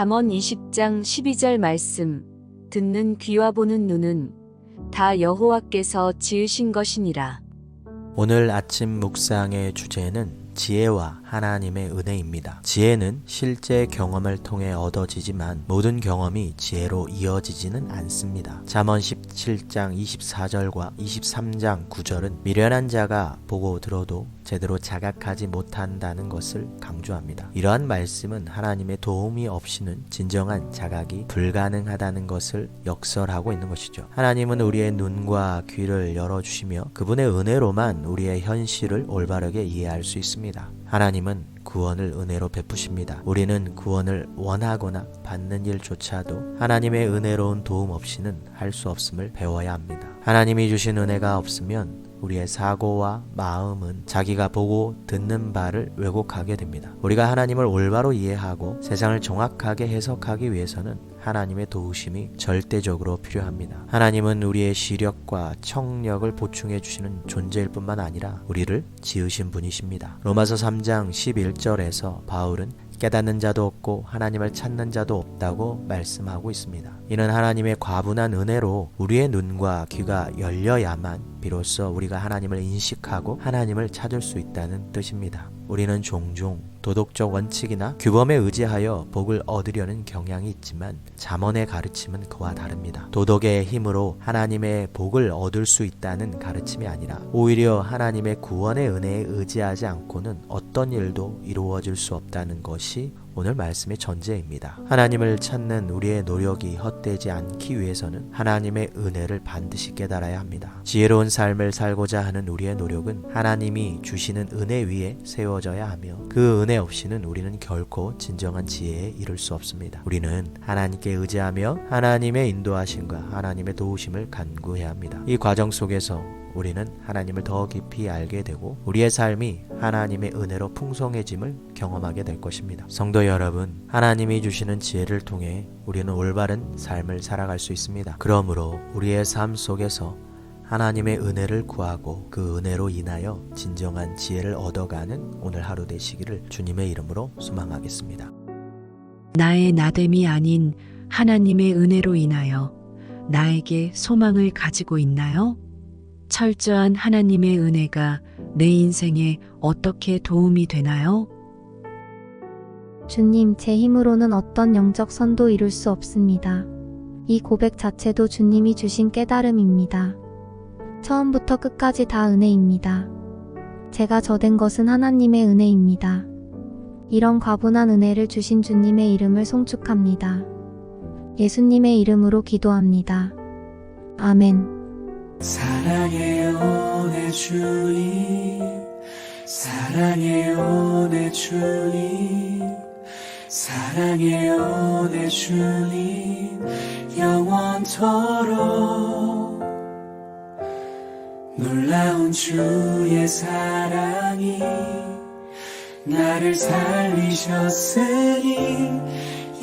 잠언 20장 12절 말씀. 듣는 귀와 보는 눈은 다 여호와께서 지으신 것이니라. 오늘 아침 묵상의 주제는 지혜와 하나님의 은혜입니다. 지혜는 실제 경험을 통해 얻어지지만 모든 경험이 지혜로 이어지지는 않습니다. 잠언 17장 24절과 23장 9절은 미련한 자가 보고 들어도 제대로 자각하지 못한다는 것을 강조합니다. 이러한 말씀은 하나님의 도움이 없이는 진정한 자각이 불가능하다는 것을 역설하고 있는 것이죠. 하나님은 우리의 눈과 귀를 열어주시며 그분의 은혜로만 우리의 현실을 올바르게 이해할 수 있습니다. 하나님은 구원을 은혜로 베푸십니다. 우리는 구원을 원하거나 받는 일조차도 하나님의 은혜로운 도움 없이는 할 수 없음을 배워야 합니다. 하나님이 주신 은혜가 없으면 우리의 사고와 마음은 자기가 보고 듣는 바를 왜곡하게 됩니다. 우리가 하나님을 올바로 이해하고 세상을 정확하게 해석하기 위해서는 하나님의 도우심이 절대적으로 필요합니다. 하나님은 우리의 시력과 청력을 보충해 주시는 존재일 뿐만 아니라 우리를 지으신 분이십니다. 로마서 3장 11절에서 바울은 깨닫는 자도 없고 하나님을 찾는 자도 없다고 말씀하고 있습니다. 이는 하나님의 과분한 은혜로 우리의 눈과 귀가 열려야만 비로소 우리가 하나님을 인식하고 하나님을 찾을 수 있다는 뜻입니다. 우리는 종종 도덕적 원칙이나 규범에 의지하여 복을 얻으려는 경향이 있지만 잠언의 가르침은 그와 다릅니다. 도덕의 힘으로 하나님의 복을 얻을 수 있다는 가르침이 아니라 오히려 하나님의 구원의 은혜에 의지하지 않고는 어떤 일도 이루어질 수 없다는 것이 오늘 말씀의 전제입니다. 하나님을 찾는 우리의 노력이 헛되지 않기 위해서는 하나님의 은혜를 반드시 깨달아야 합니다. 지혜로운 삶을 살고자 하는 우리의 노력은 하나님이 주시는 은혜 위에 세워져야 하며 그 은혜 없이는 우리는 결코 진정한 지혜에 이를 수 없습니다. 우리는 하나님께 의지하며 하나님의 인도하심과 하나님의 도우심을 간구해야 합니다. 이 과정 속에서 우리는 하나님을 더 깊이 알게 되고 우리의 삶이 하나님의 은혜로 풍성해짐을 경험하게 될 것입니다. 성도 여러분, 하나님이 주시는 지혜를 통해 우리는 올바른 삶을 살아갈 수 있습니다. 그러므로 우리의 삶 속에서 하나님의 은혜를 구하고 그 은혜로 인하여 진정한 지혜를 얻어가는 오늘 하루 되시기를 주님의 이름으로 소망하겠습니다. 나의 나됨이 아닌 하나님의 은혜로 인하여 나에게 소망을 가지고 있나요? 철저한 하나님의 은혜가 내 인생에 어떻게 도움이 되나요? 주님, 제 힘으로는 어떤 영적 선도 이룰 수 없습니다. 이 고백 자체도 주님이 주신 깨달음입니다. 처음부터 끝까지 다 은혜입니다. 제가 저된 것은 하나님의 은혜입니다. 이런 과분한 은혜를 주신 주님의 이름을 송축합니다. 예수님의 이름으로 기도합니다. 아멘. 사랑해요 내 주님, 사랑해요 내 주님, 사랑해요 내 주님, 영원토록. 놀라운 주의 사랑이 나를 살리셨으니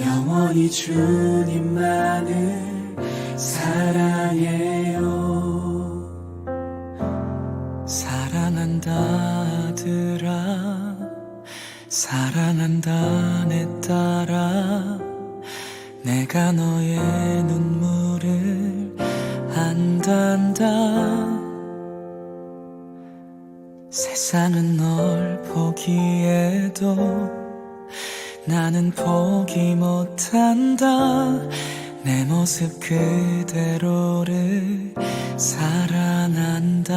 영원히 주님만을 사랑해요. 사랑한다 아들아, 사랑한다 내 딸아, 내가 너의 눈물을 안단다. 세상은 널 포기해도 나는 포기 못한다. 내 모습 그대로를 사랑한다.